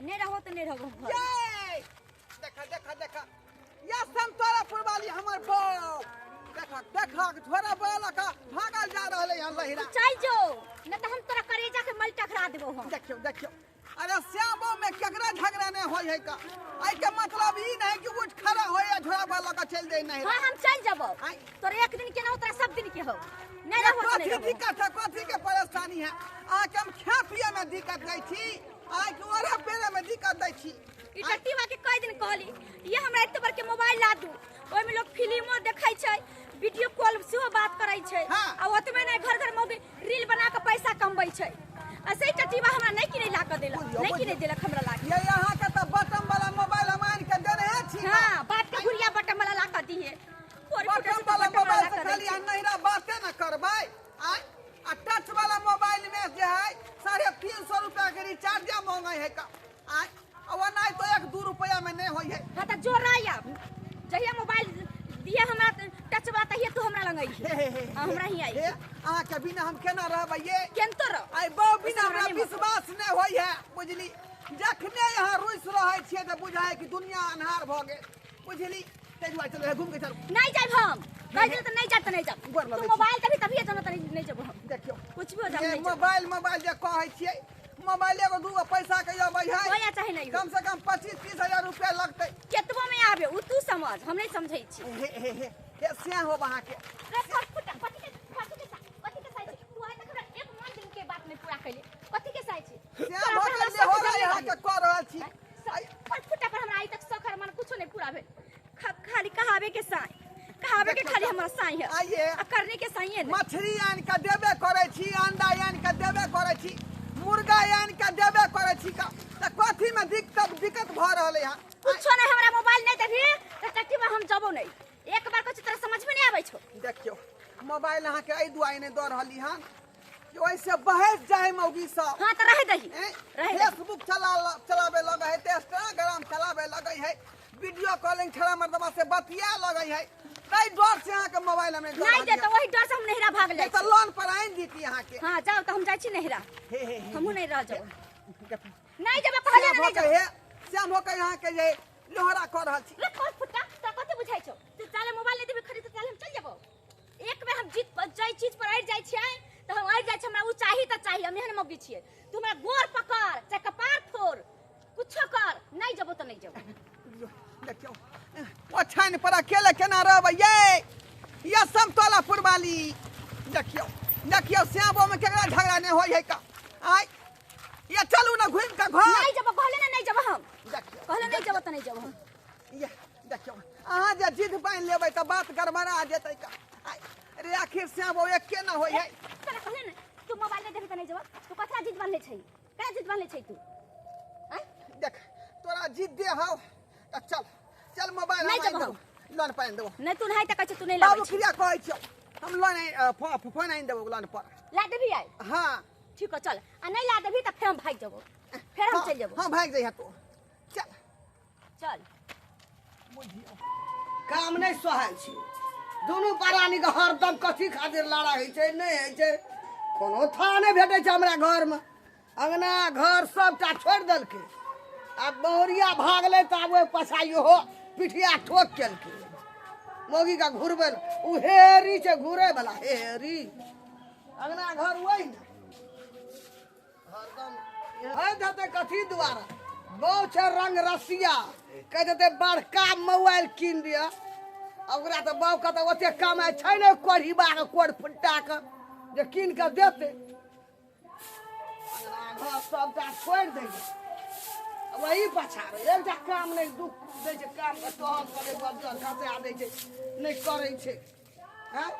नहीं रहो तो नहीं रहो घर ये देखा देखा देखा या संतोरापुर वाली हमर बौ देखा देखा छोरा बोला का भागल जा रहले यहां लहिरा चल जो न तो हम तोरा करेजा के मल टकरा देबो हम देखियो देखियो अरे श्यामो में केकरा झगड़ा नहीं होय है का आई के मतलब ई नहीं कि उठ खड़ा होय या झोरा बोला का चल दे नहीं हां हम चल जबो तोर एक दिन के ना तोरा सब दिन के हो नहीं रहो तो नहीं कथी दिक्कत है कथी के परेशानी है आ के हम खा पिए में दिक्कत दै छी आ के ओरा पेरे में दिक्कत दै छी ई टट्टीवा के कई दिन कहली ये हमरा एते बर के मोबाइल ला दू ओय में लोग फिल्मो देखै छै वीडियो कॉल से बात करै छै आ ओतबे नहीं घर घर में रील बना के पैसा कमबै छै ऐसे ही टट्टीवा हमरा नहीं किने ला के देला नहीं किने देलक हमरा ला ये यहां के त बटन वाला मोबाइल हमान के देने है छी हां बात के गुड़िया बटन वाला ला के दिए बटन वाला मोबाइल से खाली नहिरा बातें न करबै आ टच वाला मोबाइल में जे है 350 रुपया के रिचार्ज मांगे है का अब नहीं तो 1-2 रुपया में नहीं होय है हां त जोराया जहिया मोबाइल दिए हमरा टच वाला तहिया तू हमरा लंगई हमरा ही आई आ के बिना हम केना रहबै ये केनतो रह आई बौ बिना हमरा विश्वास नहीं होय है बुझली जखने यहां रुइस रहै छियै त बुझाय कि दुनिया अन्हार भ गेल बुझली ते दुआरे चलो घूम के चल नहीं जाब हम नहीं जाब त नहीं जाब त नहीं जाब तू मोबाइल तभी जानो त नहीं जाब हम देखियो कुछ भी हो जाब ये नहीं मोबाइल जे कहै छियै मोबाइल एगो दूगो पैसा के अबै है होया चाहे नहीं कम से कम 25-30 हजार रुपया लगतै केतबो में आबे उ तू समझ हम नहीं समझै छी हे से हो वहां के रे फटफट कथि के साइज तू आइ तक एक मन दिन के बात में पूरा कैले कथि के साइज से हो के ले हो रहा यहां के कर रहल छी फटफट पर हमरा आइ तक सखर मन कुछो नहीं पूरा भेल खाली कहावे के साई कहावे के खाली हमरा साई है आइए करने के साई है मछली आन के देबे करे छी अंडा आन के देबे करे छी मुर्गा आन के देबे करे छी का त कथि में दिक्कत भ रहले है कुछो नहीं हमरा मोबाइल नहीं देबी त टट्टी में हम जबो नहीं एक बार कुछ तरह समझ में नहीं आबै छो देखियो मोबाइल अहाँ के आई दुआई ने द रहली हन कि ओइसे बहस जाय मौगी सब हां त रह दही फेसबुक चलावे लगे है इंस्टाग्राम चलावे लगे है वीडियो कॉलिंग छड़ा मर्दमा से बतिया लगे है कई डर से अहाँ के मोबाइल में नहीं दे तो वही डर से हम नहिरा भाग ले त लोन पर आइन दीती अहाँ के हां जाओ त हम जाई छी नहिरा हमहु नहीं रह जाओ नहीं जब कहले नहीं जाओ श्याम हो के यहाँ के जे लोहरा कर रहल छी रे कोस फुटा त कथि बुझाइ छौ तू चाले मोबाइल नहीं देबे खरीद चाले हम चल जेबो एक बेर हम जीत जाई चीज पर अड़ जाई छियै त हम अड़ जाई छ हमरा उ चाही त चाही हम एहन मौगी छियै तू हमरा गोर पकड़ चाहे कपार फोड़ कुछो कर नहीं जेबो त नहीं जेबो देखियो ओछान पर अकेले केना रहबै ये समतोलापुर वाली देखियो देखियो श्यामो में केकरा झगड़ा नहीं होय है का आई ये चलू ना घूम के घर नहीं जेबो कहले ना नहीं जेबो हम देखियो कहले नहीं जेबो त नहीं जेबो हम ये देखियो अहाँ जे जिद बांध लेबै त बात गड़बड़ा जेतै का अरे आखिर श्यामो एक के ना होय है तोरा कहले ना तू मोबाइल नहीं देबे त नहीं जेबो तू कथरा जिद बांध ले छै का जिद बांध ले छै तू हैं देख तोरा जिद दे हौ त चल चल मोबाइल नहीं हम जेबो लोन पाइन देबो नहीं तू नहीं त कहै तू नहीं लाबै बाबू क्रिया कहै छियो हम लोन फोन आइन देबो लोन पर ला देबी आई हां ठीक है चल आ नहीं ला देबी त फिर हम भाग जेबो फिर हम चल जेबो हां भाग जइहा तू चल चल काम नहीं सहाय छी दोनों प्राणी के हरदम कथी खातिर लड़ा है छै नहीं है छै कोनो था नहीं भेटै छै हमरा घर में अंगना घर सबटा छोड़ देलकै आ बहुरिया भागले त आब पछाइयो हो पिठिया ठोक केलकै मोगी का घुरबे उ हेरी छै घुरे वाला हेरी अंगना घर वही ना हरदम है देते कथी द्वारा बहु छै रंग रसिया कह देते बड़का मोबाइल कीन दिया ओकरा तो बाप का तो ओते कमाई छै ने कोढ़ीबा के कोढ़ फुट्टा के जे कीन के देते घर सबटा छोड़ दे वही पछाड़े एकटा काम नहीं दुख दे छै काम के तोहर करे बदल खसा दे छै नहीं करे छै हैं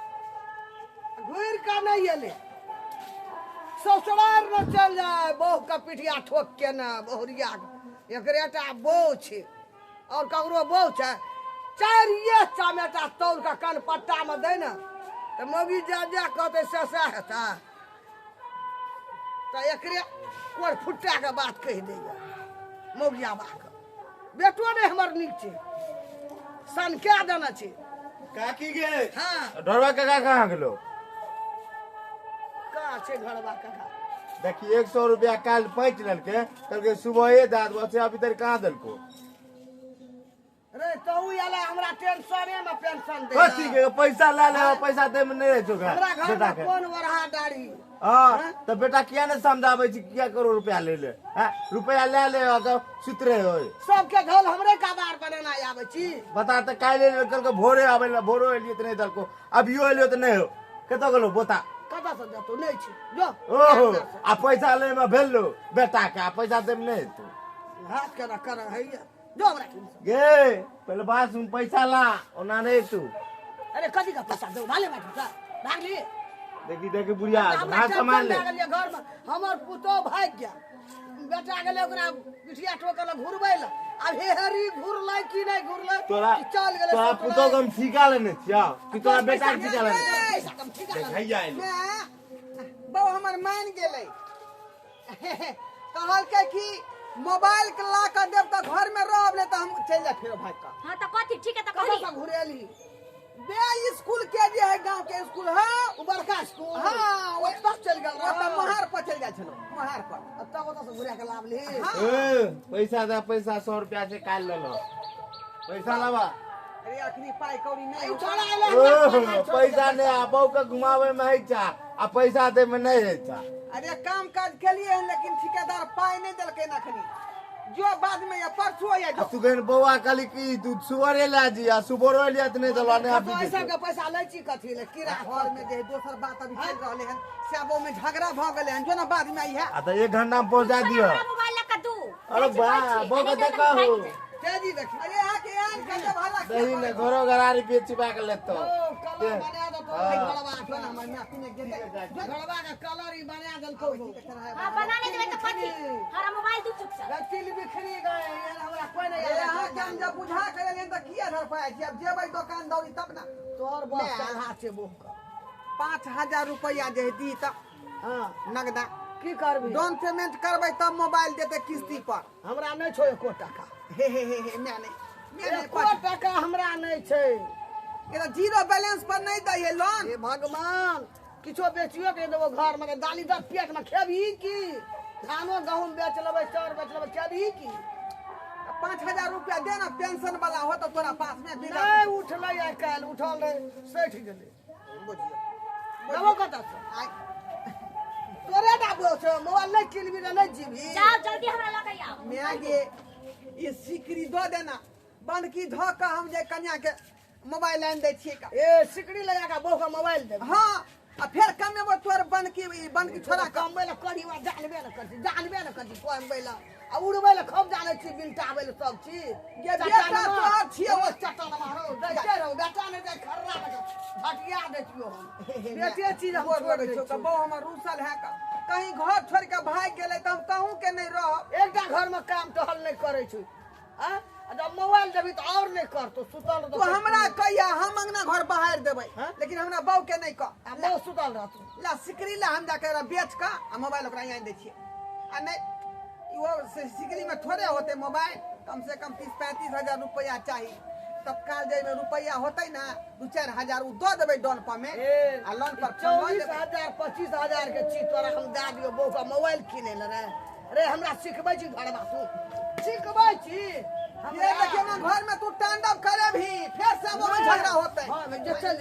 घुर का नहीं एले ससुराल न चल जाए बहु का पिठिया ठोक के ना बहुरिया एकरेटा बहु छै और ककरो बहु छै चारिये चमेटा तौल का कान पट्टा में दे ना तो मोगी जा कहते से हेता तो एकरे कोर फुट्टा के बात कह देगा मोगिया बा के बेटो ने हमर नीक छै सन क्या देना छै काकी गे हां ढोरवा काका कहाँ गेलो का छै घरवा काका देखी 100 रुपया काल पैंच ललके कहलके सुबह दे दो से अभी तक कहाँ दलको रे तो याला हमरा टेंशने में पेंशन दे कथी के पैसा ला ले पैसा दे में नहीं रह चुका हमरा घर बेटा में के कौन वरहा दाढ़ी हां तो बेटा किया ने समझावे छी क्या करो रुपया ले ले हैं रुपया ले ले तो सुतरे होय सबके घर हमरे कबार बनाना आवे छी बता त काले कल के भोरे आवे भोरो एलिए त नहीं दलको अभियो एलियो त नहीं हो कतो गेलो बता कता से देतो नहीं छी जो ओहो आ पैसा ले में भेलो बेटा के आ पैसा दे में नहीं तू हाथ करा कर है जो हमरा गे पहले बात सुन पैसा ला ओना नहीं तू अरे कथी का पैसा दो भाले बैठ जा भाग लिए देखी देखी बुढ़िया हाथ संभाल ले घर में हमर पुतो भाग गया बेटा गेले ओकरा पिठिया ठोकल घुरबै ल अब हे हरी घुरलै कि नहीं घुरलै तोरा चल गेले तोरा पुतो कम ठिका लेने छिया कि तोरा बेटा के ठिका लेने पैसा कम ठीक है भैया बहु हमर मान गेलै कहलकै कि मोबाइल के ला कर देब त घर में रहब ले त हम चल जा फिर भाग का हां त कथी ठीक है त कहाँ कही से घुरेली बे स्कूल के जे है गांव के स्कूल हां उ बड़का स्कूल हाँ, वो तक चल गेल ओ त महार पर चल गेल छलो महार पर अब तक ओतऽ से घुरा के लाभ ली ए पैसा दे पैसा 100 रुपया से काल ले लो पैसा लावा अरे अखनी पाई कौड़ी नहीं नहीं उठा छोड़ा ओह पैसा ने आबो के घुमावे में है चा आ पैसा दे में नहीं है चा अरे काम काज केलिए हन लेकिन ठेकेदार पाई नहीं देलकै ना खनी जो बाद में या परसों या आ तू गन बौआ काली की तू सुबरे ला जी आ सुबरो लिया त नहीं दलवा नहीं तो ऐसा अभी के पैसा लै छी कथी ले कीड़ा घर में जे दोसर बात अभी चल रहले हन सेबो में झगड़ा भ गेले हन जो ना बाद में आई है आ तो 1 घंटा में पहुंचा दियो हमरा मोबाइल ला कर दू अरे बा बो के देखा हो तेजी देखी अरे आके आन कते भाला दही ने घरो गरारी पे छिपा के लेतो ओ कलर बना दो तो हाँ। गड़वा जो ना मैं अपने गेले गड़वा का कलर ही बना दल को हां बनाने देबे त कथी हमरा मोबाइल दू चुप से गतिल बिखरी गए यार हमरा कोई नहीं अरे हां काम जब बुझा करेले त किया धर पाए छी अब जेबै दुकान दौरी तब ना तोर बस हाथ से बोह का 5000 रुपया जे दी त हां नगदा की करबी डाउन पेमेंट करबै तब मोबाइल देते किस्ती पर हमरा नहीं छो एको टका हे मैं नहीं एको टका हमरा नहीं छै ये जीरो बैलेंस पर नहीं दै लोन हे भगवान किछो बेचियो के देबो घर में दाली दस पेट में खेबही की धानो गहूम बेच लेबै चाउर बेच लेबै खेबही की 5000 रुपया दे ना पेंशन वाला हो तो तोरा पास में बिना नहीं उठलै आइ काल्हि उठल रहे सैठ गेलै बुझियो देबो कतऽ से आइ तोरे डाबो छै मोबाइल नहीं किनबी नहीं जीबी जाओ जल्दी हमरा ला के आओ मैं ये सिकरी दो देना बंद की धो का हम जे कन्या के मोबाइल लाइन दे छिए का ए सिकड़ी लगा के बहु का मोबाइल दे हां आ फिर कमेबो तोर बंद की छोरा का कमबै ला करी वा जानबे न करती कमबै ला आ उड़बै ला खूब जानै छी बिलटाबै ला सब चीज ये बेटा तोहर छिए ओ चटल मारो दैते रहो बेटा ने दे खर्रा लगा भटिया दे छियो हम बेटे चीज हम छोड़ दै तो छी बहु हमर रूसल है का कहीं घर छोड़ के भाग गेले त हम कहूं के नहीं रह एकटा घर में काम टहल नहीं करे छी हां जब मोबाइल देबी तो और नहीं कर तो सुतल तो हमरा कहिया हम अंगना घर बाहर देबै लेकिन हमरा बहु के नहीं कह आ बहुत सुतल रहत ला सिकरी ला हम जाके बेच का आ मोबाइल ओकरा यहाँ दे छिए आ नहीं वो सिकरी में थोड़े होते मोबाइल कम से कम 30-35 हजार रुपया चाहिए तत्काल जे में रुपया होते ना 2-4 हजार उ दो देबै डाउन पेमेंट आ लोन पर 24,000-25,000 के चीज तोरा हम दे दियो बहु का मोबाइल किने ले रे हमरा सिखबै छी घर में तू सिखबै छी ये देखिए ना घर में तू तांडव करे भी फिर से वो में झगड़ा होते हां मैं जे चल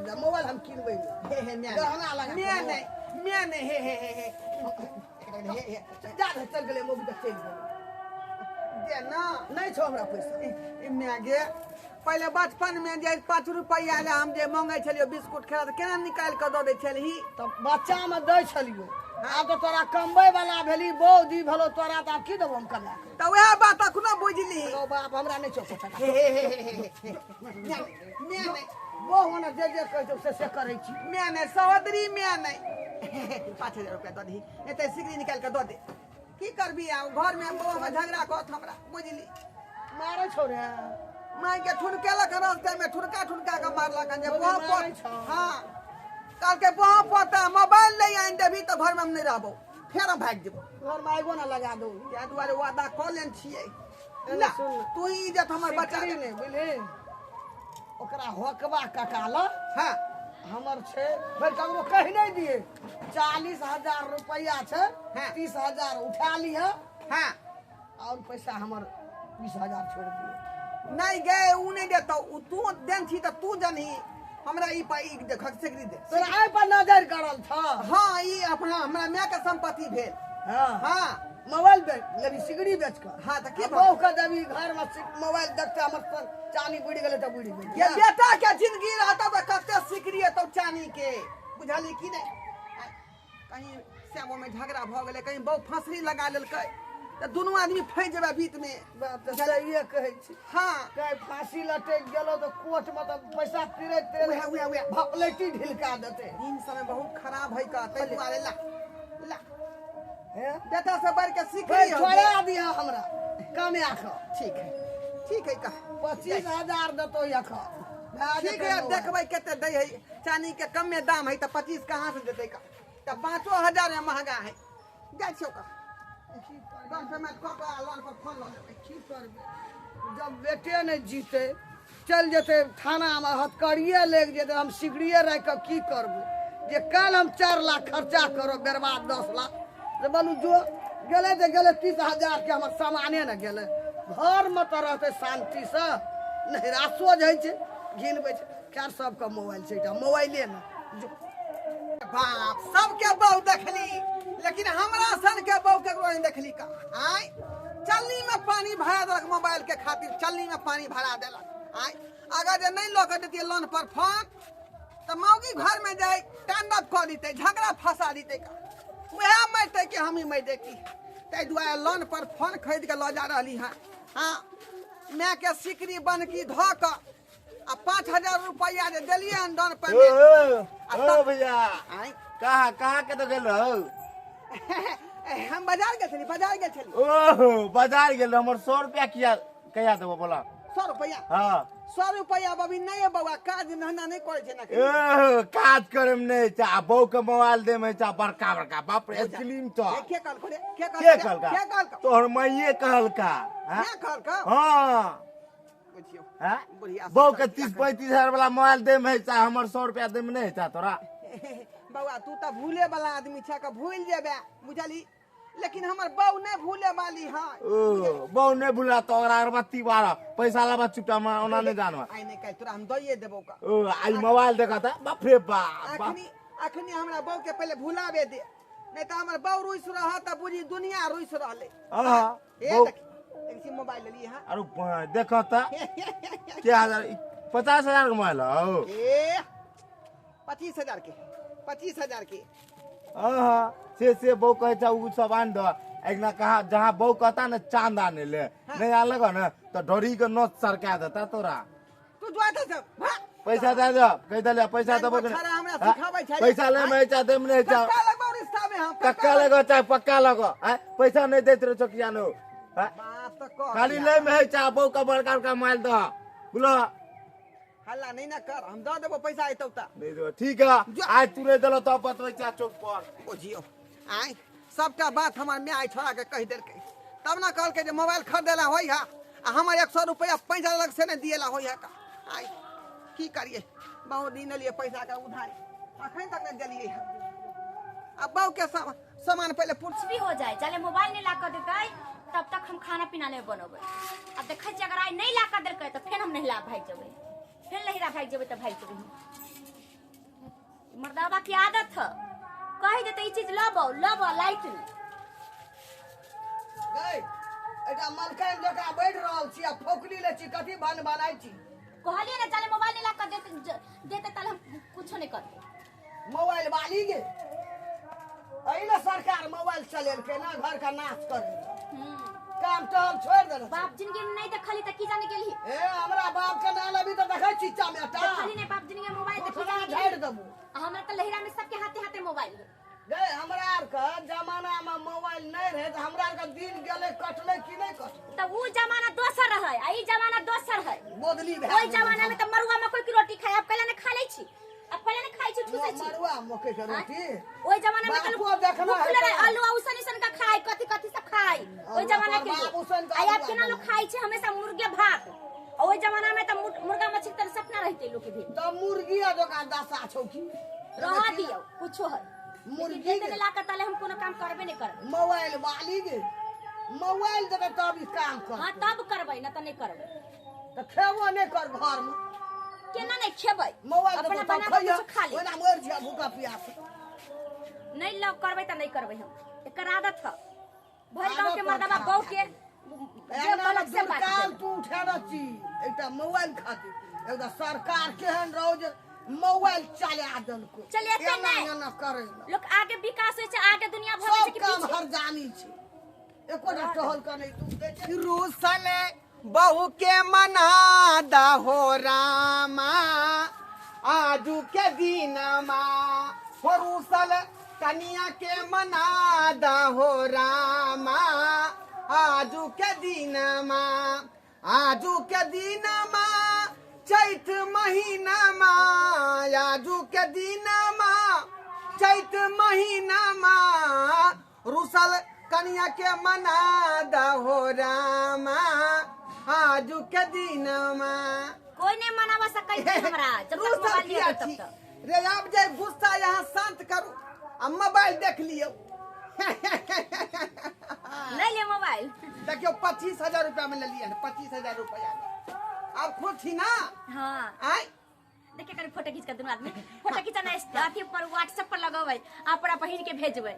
जा मोबाइल हम किनबै हे गहना लगा मैं नहीं हे जा चल गेले मोबाइल चल गेले दे ना नहीं छो हमरा पैसा मैं गे पहले बचपन में जे 5 रुपया ले हम जे मांगे छलियो बिस्कुट खेला त केना निकाल के दो दे छलही तो बच्चा में दै छलियो आब तो तोरा कमबै वाला भेली बौदी भेलो तोरा त की देबो हम कमा त वह बात अखनो बुझली ओ बाप हमरा नहीं छो पैसा मैं नहीं वो होना जे कहै से करै छी मैं नहीं सहोदरी मैं नहीं 5000 रुपया दो दी एते सिगरी निकाल के दो दे की करबी आ घर में बउआ में झगड़ा कहत हमरा बुझली मारै छौ रे माई के ठुनकेलक रास्ते में ठुनका के मारलक जे बोले बहु मारै छौ। हां काल के बहु पोता मोबाइल नहीं आइन देबी तो घर में हम नहीं रहबो फेर हम भाग जेबो घर में आइगो ना लगा दो या दुआरे वादा क लेन छिए एने ला सुन ना। तू इज्जत हमर बचा सिकड़ी ले ने बुझली ओकरा होकबा ककाल हां हमर छे फिर ककरो कह नहीं दिए 40,000 रुपया छे हाँ। 30,000 उठा ली है हाँ और पैसा हमर 20,000 छोड़ दिए नहीं गए ऊ नहीं देता तू देन थी तो तू जनही हमरा ई देख सिकरी दे तोरा आय पर नजर करल था हाँ ई अपना हमरा माय के संपत्ति भेल हाँ हाँ मोबाइल बेच लेबी सिगड़ी बेच कर हाँ तो की बहु का देवी घर में मोबाइल देखते हमर चानी बुढ़ी गेले तो बुढ़ी गेली ये बेटा के जिंदगी रहता तो कते सिकरी है तो चानी के बुझाली की नहीं कहीं श्यामो में झगड़ा भ गेले कहीं बहु फांसरी लगा लेलकै तो दोनों आदमी फंस जेबे बीच में बात तो सही कहै छी हाँ कहीं फांसी लटक गेलो तो कोर्ट में तो पैसा तिरत उहे भपलेटी ढिलका देते दिन समय बहुत खराब है का तै दुआरे ला ला हैं बेटा से बढ़ के फिर सिकरी हो छोड़ा दिया हमरा कमे आख ठीक है का 25,000 देतो यख ठीक है देखबै केते दै है चानी के कम में दाम है तो 25 कहाँ से देते का तो 5,000 में महंगा है जा छो का कौन पेमेंट को लोन पर फोन लो की करबे जब बेटे ने जीते चल जेते थाना में हथकड़िए लेग जेते हम सिगड़िए रह के की करबे जे कल हम 4 लाख खर्चा करो बर्बाद 10 लाख जे बोलू जो गेले जे गेले 30,000 के हमर सामाने न गेले घर में तो रहते शांति से नहरा सोझ है छे घिनबे छे खैर सबके मोबाइल छै मोबाइले न जो बाप सबके बहू देखली लेकिन हमरा सन के बहू केकरो नहीं देखली का आय चलनी में पानी भरा देलक मोबाइल के खातिर चलनी में पानी भरा देलक आय अगर जे नहीं लोग देतिए लोन पर फोन तो मौगी घर में जाए टांडव कर दीते झगड़ा फंसा दीते का वह मरते कि हम ही मर देती ताहि दुआरे लोन पर फोन खरीद के लो जा रही है हाँ मैं के सिकरी बन की धो कर आ 5,000 रुपया जे दिलिए डाउन पेमेंट ओ भैया आय कहाँ के तो गेल रहो हम बाजार गए छली ओह बाजार गेल हमर 100 रुपया कहिया देबो बोला 100 रुपया हाँ 100 रुपया बबी नहीं है बउआ काज धंधा नहीं करे छे ना ओह काज करे में नहीं चा बहू के मोबाइल दे में चा बड़का बड़का बाप रे स्लिम तो के कल खोले के कहल का तोहर माइये कहल का क्या कल का हाँ बुझियो हाँ बुढ़िया बहू के 30-35 हजार वाला मोबाइल दे में चा हमर 100 रुपया दे में नहीं चा तोरा बउआ तू तो भूले वाला आदमी छे का भूल जेबे बुझली लेकिन हमर बहू नहीं भूले वाली है ओ बहू नहीं भूला तो ओकरा अगरबत्ती बारा पैसा लाबा चुपटा में ओना नहीं जानवा आई नहीं कह तोरा हम दइए देबो का ओ आई मोबाइल देखा था बाप रे बाप अखनी हमरा बहू के पहले भुलावे दे नहीं तो हमर बहू रुइस रहा त बुझी दुनिया रुइस रहले हां ए देखी मोबाइल ले लिए हां अरे देखो था क्या 50,000 का मोबाइल हो ए 25,000 के हां से बहू कहे था उ सब आन दो एक ना कहा जहां बहू कहता ना चांद आने ले नहीं आन लगा ना तो ढोरी के नोट सरका देता तोरा तू जोता सब पैसा दे दो कह दे पैसा देबो पैसा ले मैं चाहते में नहीं चाह पक्का लगो रिश्ता में हम पक्का लगो चाहे पक्का लगो पैसा नहीं देते रहो चौकिया नो बात तो कह खाली ले में चाह बहू का बड़का बड़का माल दो बोलो हल्ला नहीं ना कर हम दे देबो पैसा आइतो त नहीं दो ठीक है आज तू नहीं दलो तो बतबै चा चौक पर बुझियो आय सबका बात हमार में आई छोड़ा के कह देलकै तब ना कहल के जे मोबाइल खरीदेला होई हा आ हमर 100 रुपया पैसा अलग से नहीं दिएला होई हा का आय की करिए बहुत दिन लिए पैसा का उधारी अखन तक नहीं दिलिए अब बहू के सामान पहले पूछ कुछ भी हो जाए चले मोबाइल नहीं ला कर देते तब तक हम खाना पीना नहीं बनोगे अब देखे छी अगर आज नहीं ला कर देलकै तो फिर हम नहीं ला भाग जेबै फिर लहिरा भाग जेबै तो भाग जेबै मर्दावा की आदत है कह देते ई चीज लबो लाइट में गई एटा मलकाइन जका बैठ रहल छी आ फोकली ले छी कथी बनाई छी कहलिए ना चले मोबाइल नहीं ला कर देते तल हम कुछ नहीं करते मोबाइल वाली गे अइला सरकार मोबाइल चलेल के ना घर का नाश कर काम तो हम छोड़ दे बाप जिंदगी में नहीं देखली त की जाने गेली ए हमरा बाप के नाल अभी तो देखै छी चामेटा देखली नहीं बाप जिंदगी में मोबाइल देखली थोड़ा झाड़ दबू हमरा त लहिरा में सबके हाथे हाथे मोबाइल है गए हमरा आर का जमाना में मोबाइल नहीं रहे तो हमरा आर का दिन गेले कटले कि नहीं कटले त वो जमाना दोसर रहे आ ई जमाना दोसर है बदली भए ओई जमाना में त मरुआ मकई की रोटी खाए अब पहले ने खा लै छी अब पहले ने खाई छी ठुसे छी मरुआ मकई के रोटी ओई जमाना में बापू अब देखना है आलू औसन ऐसन का खाए कथि कथि सब खाए ओई जमाना के बाप उसन का आई अब के ना लोग खाई छी हमेशा मुर्गे भात और ओइ जमाना में त मुर्गा मछली तर सपना रहते लोग के भी तो मुर्गी आ दुकान दसा छौ की रहा दियो कुछो है मुर्गी मुर्गी ला के तले हम कोनो काम करबे नहीं करब मोबाइल वाली गे मोबाइल देबे तब ई काम कर हां तब करबै ना त नहीं करबै तो खेबो नहीं कर घर में केना नहीं खेबै मोबाइल अपना देबे बना तब के खइया कुछ खा ले ओना मर जा भूखा प्यास नहीं लव करबै त नहीं करबै हम एकर आदत है भर गांव के आदत मर्दबा खराब गांव है। के जे एना गलत से बात दुकान करे। तू उठा रची एकटा मोबाइल खातिर एकटा सरकार केहन रहो जे मोबाइल चला देलको चलेते एना नहीं। एना करे लोग आगे विकास होय छै आगे दुनिया भर छै सब कि काम पीछे हर जानी छै एकोटा टहल का नहीं तू दे छै रूसल बहू के मना दहो रामा आजू के दिनमा हो रूसल कनिया के मना दहो रामा आजू के दिनमा आजू के दिनमा चैत महीनामा आजू के दिनमा चैत महीनामा रूसल कनिया के मना दहो रामा आजू के दिनमा कोई नहीं मनावा सकै छै हमरा जब तक मोबाइल लिया तब तक रे आप जे गुस्सा यहाँ शांत करू आ मोबाइल देख लियो ले ले मोबाइल देखियो 25,000 रुपया में ले लिया है 25,000 रुपया आप खुद थी ना हां आय देखिए करी फोटो खींच के दुनू आदमी फोटो खींचना अथी पर व्हाट्सएप पर लगाबै अपना बहिन के भेजबै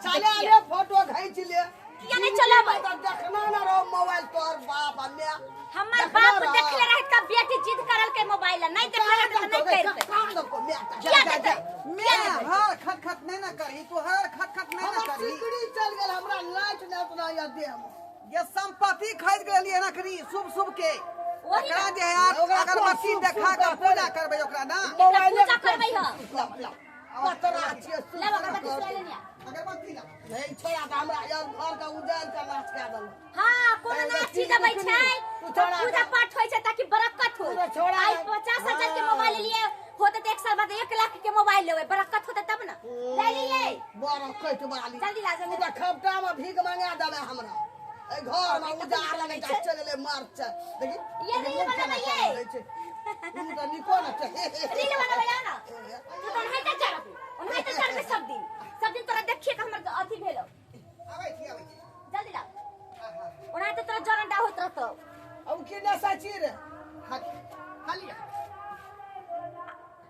चले रे फोटो खींच ले किया नहीं चलाबै तो देखना ना रहो मोबाइल तोर बाप हम्मे हमर बाप देखले रहे तब बेटी जिद करल के मोबाइल नहीं देखले रहे तो नहीं करते काम दो को मैं क्या देते मैं हर खटखट नहीं ना करी तू हर खटखट नहीं ना हमर करी सिकड़ी चल गेल हमरा लाइट ने उतना या दे हम ये संपत्ति खरीद के लिए ना करी शुभ शुभ के वही ओकरा ना। जे है ओकरा अगरबत्ती शुभ देखा शुभ के का पूजा करे। करबै ओकरा ना पूजा करबै हम कतरा छिए ले अगरबत्ती से ले लिया अगरबत्ती ला नहीं छोड़ा त हमरा यार घर का उजाड़ का नाच के दल हां कोनो ना चीज अबै छै तो पूजा पाठ होय छै ताकि बरकत हो छोड़ा। आई 50,000 के मोबाइल लिए होते तो 1 साल बाद 1 लाख के मोबाइल लेबै बरकत होते तब ना ले लिए बड़ा कट वाली जल्दी ला जल्दी पूरा खपटा में भीख मांगा देबे हमरा ए घर में उजाड़ लगे छै। चले मरच देखी ये रील बनाबै तू तो निको ना रील बनाबै ना तू तो नहीं जा उन्हें तो चढ़बे सब दिन तोरा देखिए कि हमर अथी भेलो आबै छी जल्दी ला उन्हें तो तोरा जरंडा होत रहतो अब के ना सची रे खाली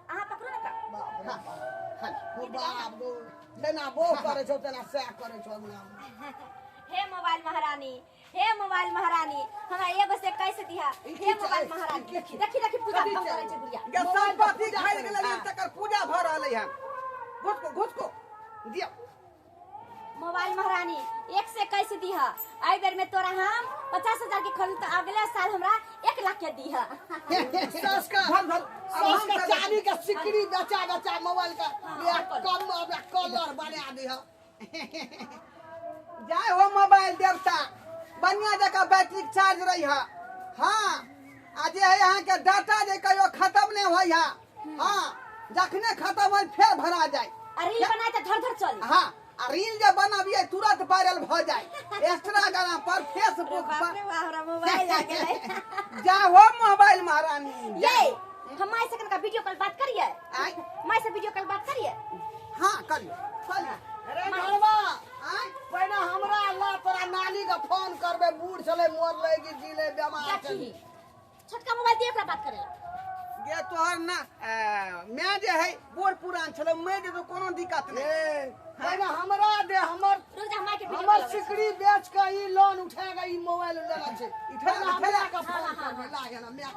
अहाँ पकड़ो ना का हो बाप गो लेना बो करे छो तना से करे छो हमरा हे मोबाइल महारानी हमरा एगो से कैसे दिया हे मोबाइल महारानी देखी पूजा कम करे छै बुढ़िया ये संपत्ति खरीद के लिए तकर पूजा भ रहलै है घुस को दिया मोबाइल महारानी एक से कैसे दिया आई बेर में तोरा हम 50,000 के खरीद तो अगले साल हमरा 1 लाख के दिया सस का चाबी का सिकड़ी बचा मोबाइल का ये कम कलर बना दिया जाय हो मोबाइल देवता बढ़िया जगह बैटरी चार्ज रही है हाँ आज है यहाँ के डाटा जे कहियो खत्म नहीं होई है हाँ जखने खत्म होई फिर भरा जाए रील बनाए तो धर चल हाँ आ रील जे बनाबिए तुरंत वायरल भ जाए इंस्टाग्राम पर फेसबुक बाप रे पर बाप रे मोबाइल आ गेलै जा हो मोबाइल महारानी ये हम माई से का वीडियो कॉल बात करिए आय माई से वीडियो कॉल बात करिए हाँ करियो अरे घरवा पहले हमरा अल्लाह तोरा नानी का फोन करबे बूढ़ चले मोर लेगी जिले बीमार देखी छोटका मोबाइल दिए ओकरा बात करेला गे तोहर ना मैं जे है बूढ़ पुरान छलो मैं जे तो कोनो दिक्कत नहीं पहले हमरा दे हमर रुक जा माई के वीडियो हमर कॉल सिकड़ी बेच के ई लोन उठाएगा ई मोबाइल लेना छे इठेला, हमरा का हाँ, फोन हाँ, करबे लागे ना मैं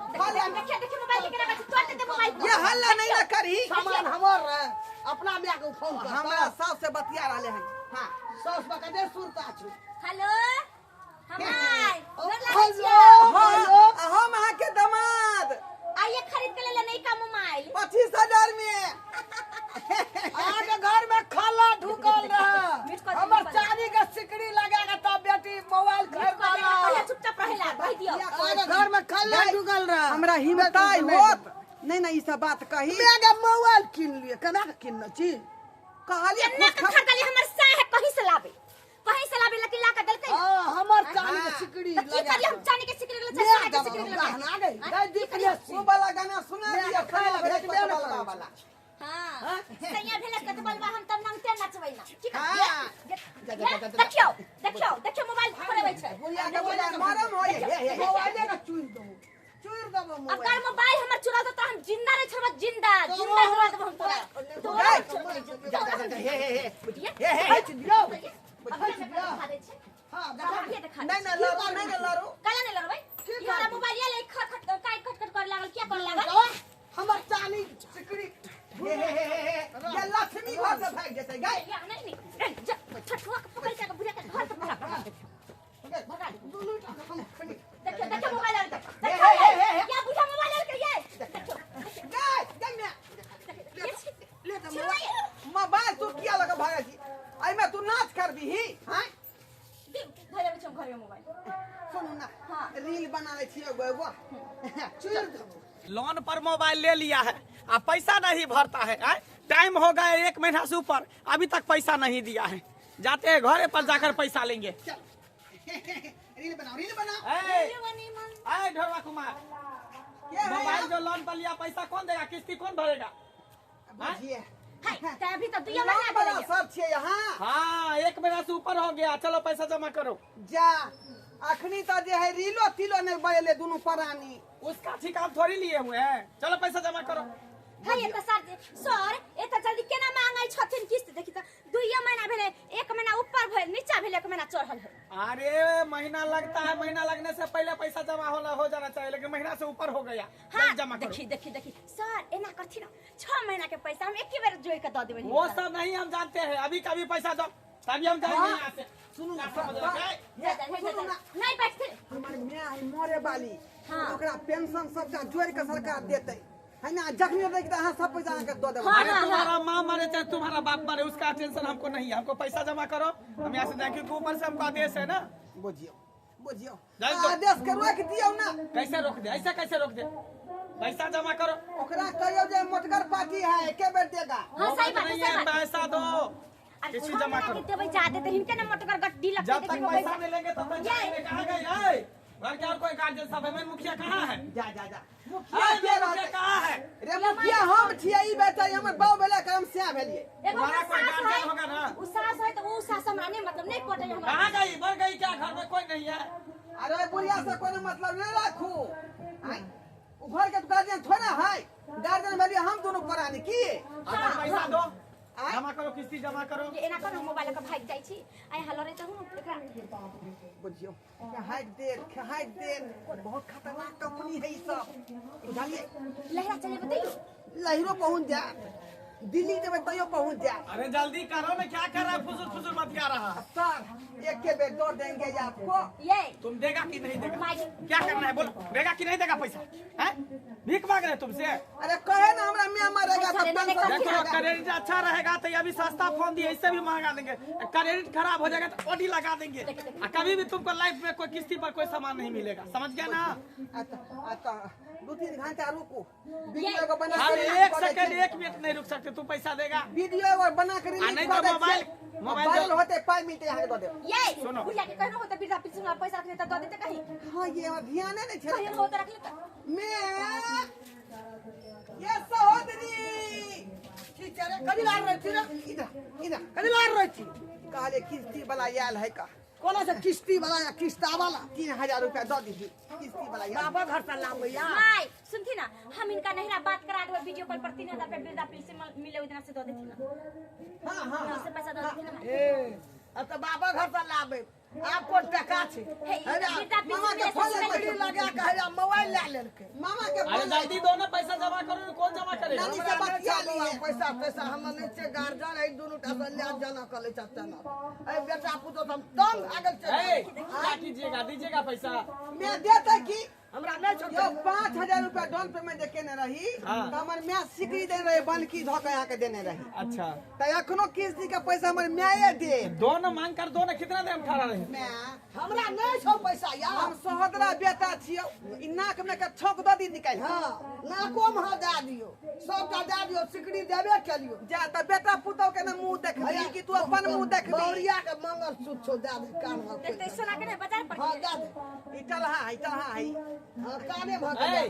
देखिए मोबाइल लेके रखा तोड़ दे मोबाइल ये हल्ला नहीं ना करी सामान हमर रहे अपना मैं को फोन कर हमरा सास से बतिया रहले हैं हाँ सस बका सुरता छु हेलो हमाय गोर लागै हेलो छियै हम अहाँ के दामाद आइए खरीद के ले नई का मोबाइल 25,000 में आगे घर में खाला ढुकल मिट रहा कर हमर चांदी के सिकड़ी लगाएगा तब बेटी मोबाइल खरीद पहले चुपचाप रहेला कह दियो आगे घर में खाला ढुकल रहा हमरा हिम्मताई होत नहीं नहीं ई सब बात कही मैं मोबाइल किन लिए केना के किन छी कहलिए एन्ना के खरीदली हमर साहे कहीं से लाबे लेकिन ला के देलकै बेसी वो वाला गाना सुना मैं दिया खाए ला भेट बे ना वाला वाला हां सैया भेले के तो बलवा हम तब नंगते नचबै ना ठीक हाँ। है देखियो मोबाइल खोलेबै छै बुढ़िया के बोला मरम होय हे मोबाइले का चूर दबो अब मोबाइल कर मोबाइल हमर चुरा दो तो हम जिंदा नहीं छोड़ब जिंदा छोड़ा देबो हम तोरा हे हट दियो हां ये देखा नहीं ना लड़ो नहीं ना लड़ो काला नहीं लड़बै ठीक हमारा है। मोबाइल ये ले खट कर लागल क्या कर लागल हमर चाली सिकड़ी हे ये लक्ष्मी घर से भाग जेतै गई या नहीं छठुआ के पकड़ के बुढ़िया के घर पे भगा दे दुनू टा हम खनी देखियो मोबाइल ले देखियो क्या बुढ़ा मोबाइल ले के ये देखियो गई में ले त मोबाइल मोबाइल तू किया लगा भागा छी आई में तू नाच कर भी ही हैं धरे बच्चों घर में मोबाइल सुन ना हाँ। रील बना ले छियो एगो चूर दबो लोन पर मोबाइल ले लिया है अब पैसा नहीं भरता है टाइम हो गया 1 महीना से ऊपर अभी तक पैसा नहीं दिया है जाते हैं घरे पर जाकर पैसा लेंगे रील बनाओ ढोरवा कुमार ये मोबाइल जो लोन पर लिया पैसा कौन देगा किस्ती कौन भरेगा बुझिए हाय ते अभी तो दुइया ना महीना बड़ा भेलै सब छे यहाँ हाँ 1 महीना से ऊपर हो गया चलो पैसा जमा करो जा अखनी तो जे है रीलो तिलो ने बयले दोनों परानी उसका ठिकान थोड़ी लिए हुए हैं चलो पैसा जमा करो हाय ये तो सर ए तो जल्दी केना मांगै छथिन किस्त देखि त दुइया महीना भेलै 1 महीना ऊपर भेल नीचा भेल 1 महीना चढ़ल है अरे महीना लगता है महीना लगने से पहले पैसा जमा हो जाना चाहिए लेकिन महीना से ऊपर हो गया हां जमा करो देखी सर एना करथि न 6 महीना के पैसा हम एक ही बार जोड़ के द देबै वो सब नहीं हम जानते हैं अभी कभी पैसा दो तभी हम जाएंगे यहाँ से सुनू ना क्या समझ रहे हैं? नहीं बैठते हमारे मियां है मरे वाली हाँ। ओकरा पेंशन सबका जोड़ के सरकार देते है ना जखनी देख त हां सब पैसा के दो देबो हाँ, अरे तुम्हारा माँ मरे चाहे तुम्हारा बाप मरे उसका टेंशन हमको नहीं है हमको पैसा जमा करो हम यहाँ से जाएंगे क्योंकि ऊपर से हमको आदेश है ना बुझियो जाए दो। आदेश के रोक दियो ना कैसे रोक दे ऐसा कैसे रोक दे पैसा जमा करो ओकरा कहियो जे मोटगर पार्टी है के बेर देगा हां सही बात नहीं है है पैसा दो अरे किसी 6 जमा महीना करो के देबै जादे त हिनके न मोटकर गड्डी लगते जब तक पैसा नहीं लेंगे तब तक जाएंगे कहाँ गए घर के और कोई गार्जियन सब है मुखिया कहाँ है जा मुखिया कहाँ है रे मुखिया हम छियै ई बेटा हमर बाऊ बेला करम से भेलिए तुम्हारा कोई गार्जियन होगा ना उ सास है तो वो सास हमरा नहीं मतलब नहीं पटे हमरा कहाँ गई मर गई क्या घर में कोई नहीं है अरे बुढ़िया से कोनो मतलब नहीं राखू हैं उ घर के गार्जियन थोड़ा है गार्जियन भेलिए हम दोनों परानी की अपन पैसा दो जमा करो किस्ती जमा करो ये एना कोन मोबाइल के भाग जाई छी आई हलो रे त हूं एकरा बुझियो हाइट दे बहुत खतरनाक कंपनी है ई सब बुझलिए लहरा चले बताइयो लहिरो पहुंच जा दिल्ली देवे तइयो पहुंच जा अरे जल्दी करो मैं क्या कर रहा है फुजुल मतिया रहा सर एक के बेर दो देंगे आपको ये तुम देगा कि नहीं देगा माई क्या करना है बोलो देगा कि नहीं देगा पैसा है भीख मांग रहे तुमसे अरे कहे ना हमरा मियां मरेगा तो पेंशन देखो मिलेगा। क्रेडिट अच्छा रहेगा तो ये अभी सस्ता फोन दिए इससे भी महंगा देंगे क्रेडिट खराब हो जाएगा तो ओडी लगा देंगे और कभी भी तुमको लाइफ में कोई किस्ती पर कोई सामान नहीं मिलेगा समझ गया ना आता 2-3 घंटा रुको वीडियो को बना हम के 1 सेकंड 1 मिनट नहीं रुक सकते तू पैसा देगा वीडियो को बना के नहीं रिलीज तो कर दे मोबाइल वायरल होते 5 मिनट यहां दे दे ये सुनो। बुढ़िया के कहनो होता बिरदा पिछन वाला पैसा रखने त द देते कहीं हां ये और ध्यान नहीं कहीं छे हो तो रख ले मैं ये सहोदरी ठीक है कभी लार रही थी ना इधर कभी लार रही थी कहले किस्ती वाला आयल है का कोना से किस्ती वाला या किस्ता वाला 3000 रुपया दो दीजिए किस्ती वाला आयल बाबा घर से लाम भैया माई सुनथी ना हम इनका नहरा बात करा देबे वीडियो कॉल पर 3000 पे बिरदा पिल से मिले उतना से दो देती ना हां हां यहाँ से पैसा दो देती ना माई ए अब तो बाबा घर से लाबे आपको टका छे हे अरे बिरदा पिल मामा के से फोन मिले लकड़ी लगा के है मोबाइल ले लेलके मामा के अरे जल्दी दो ना पैसा जमा करो कौन जमा करेगा नानी से बतिया लिए पैसा हम नहीं छे गार्जियन है दोनों टा ले जाना कर ले चाहता ना ए बेटा पुतो हम तंग आगे ए, चल क्या कीजिएगा दीजिएगा पैसा मैं देता की हमरा नहीं यो छोड़ 5000 रुपया डाउन पेमेंट देके न रही हाँ। तो हमर मैं सिकरी दे रहे बनकी धो के यहाँ के देने रही अच्छा तो अखनो किस्ती का पैसा हमर मैं दे दो ना मांग कर दो ना कितना देर में खड़ा रहे मैं हमरा नहीं छो पैसा यार हम सहोदरा बेटा छियो इ नाक में के छौक दो दिन निकाल हां ना कोम हा दे दियो सबटा दे दियो सिकड़ी देबे केलियो जा त बेटा पुतौ के न मुंह देखबी कि तू अपन मुंह देखबी बौरिया के मंगल सूत्र दे दे कान में देखते सोना के नहीं बाजार पर हां दे दे इटल हां हां काने भग ए,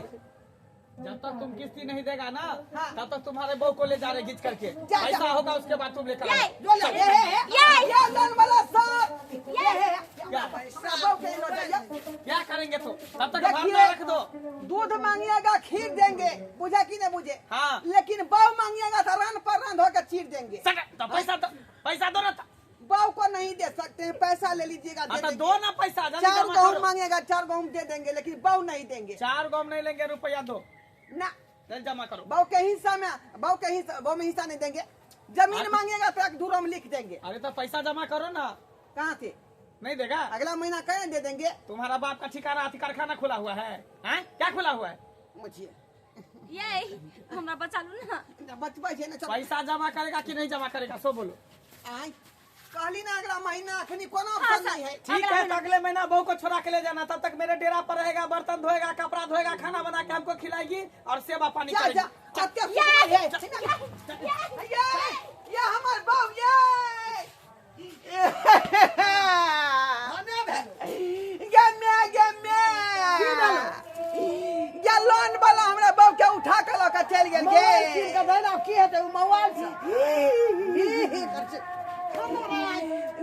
जब तक तुम किस्ती नहीं देगा ना हाँ। तब तक तुम्हारे बहू को ले जा रहे खींच करके जा। पैसा होगा उसके बाद तुम लेकर आओ। जो ले ये लोन वाला सब क्या सब के लो जाइए। क्या करेंगे तो तब तक घर देखिए, में रख दो। दूध मांगिएगा खीर देंगे, बुझा कि नहीं बुझे? हाँ। लेकिन बहू मांगिएगा तो रन पर रन होकर चीर देंगे। तो पैसा दो ना। बहू को नहीं दे सकते हैं, पैसा ले लीजिएगा, दे तो देंगे। दो ना पैसा जल्दी 4 जमा गहूँ करो। मांगेगा, 4 गहूँ दे देंगे, लेकिन बहू नहीं देंगे। 4 गहूँ नहीं लेंगे, रुपया दो ना, जल्दी जमा करो। बहू के हिस्सा में बहू में हिस्सा नहीं देंगे। जमीन मांगेगा तो 1 धुरम लिख देंगे। अरे तो पैसा जमा करो ना। कहाँ से? नहीं देगा? अगला महीना कहीं दे देंगे। तुम्हारा बाप का ठिकाना कारखाना खुला हुआ है? क्या खुला हुआ है? मुझे ये हमरा बचा लू ना। बचपा है ना, चल। पैसा जमा करेगा कि नहीं जमा करेगा सो बोलो। आय, कहली ना अगला महीना अखनी कोनो हाँ, ऑप्शन सर। नहीं है। ठीक है तो अगले महीना बहू को छोड़ा के ले जाना, तब तक मेरे डेरा पर रहेगा, बर्तन धोएगा, कपड़ा धोएगा, खाना बना के हमको खिलाएगी और सेवा पानी जा करेगी। जा, ये हमार बहू ये लोन वाला हमरा बहू के उठा के लऽ के चल गेल की हेतै मोबाइल से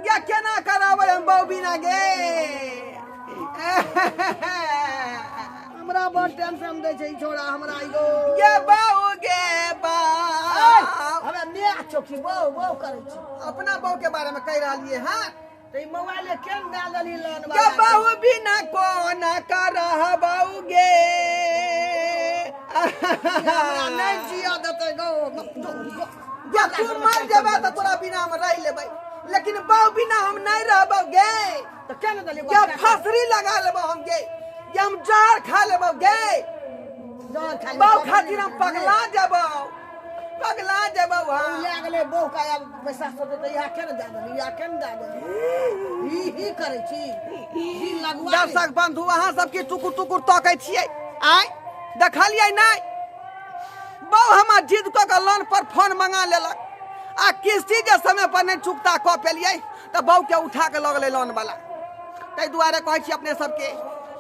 ये केना कराबै हम बहू बिना गे? हमरा बड़ टेंशन दै छै ई छोड़ा हमरा इगो ये बहू गे बहू, हमे ने चौकी बहु करै छी अपना बहू के बारे में कह रहलिए हाँ। त ई मोबाइल केन दे देली लोन ये बहू बिना कोन करह बहू गे? हमरा नहीं जिया देतै गो या तू मर जेबे तो तोरा बिना हम रह लेबै, लेकिन बहू बिना हम नहीं रहबौ गे। त केन देली या फसरी लगा लेबौ हम गे, या हम जहर खा लेबौ गे। बहू खातिर हम पगला जेबौ हम। ले गेलै बहु का अब पैसा सब देतै या केन दे देली या केन दे देली ई करै छी ई लगवा दर्शक बंधु अहाँ सबके टुकुर टुकुर तकै छियै, आय देखलियै नहीं? बहू हमार जिद कऽ के लोन पर फोन मंगा लेलक आ किस्ती जे समय पर नहीं चुकता कऽ पेलियै तो बहू के उठा के लऽ गेलै लोन वाला। ताहि दुआरे कहै छी अपने सबके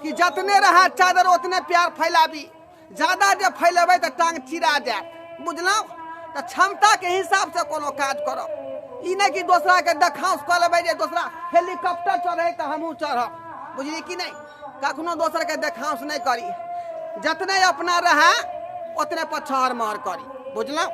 कि जतने रहा चादर उतने प्यार फैलाबी, ज्यादा जे फैलेबै तो टांग चिरा जायत, बुझलहुँ? तो क्षमता के हिसाब से कोनो काज करब, ई नहीं कि दूसरा के देखाउस कऽ लेबै जे दूसरा हेलीकॉप्टर चढ़े तो हमहूँ चढ़ब, बुझली कि नहीं? कखनो दोसर के देखाउस नहीं करी, जतने अपना रहा उतने पर छहर महर करी, बुझलहुँ?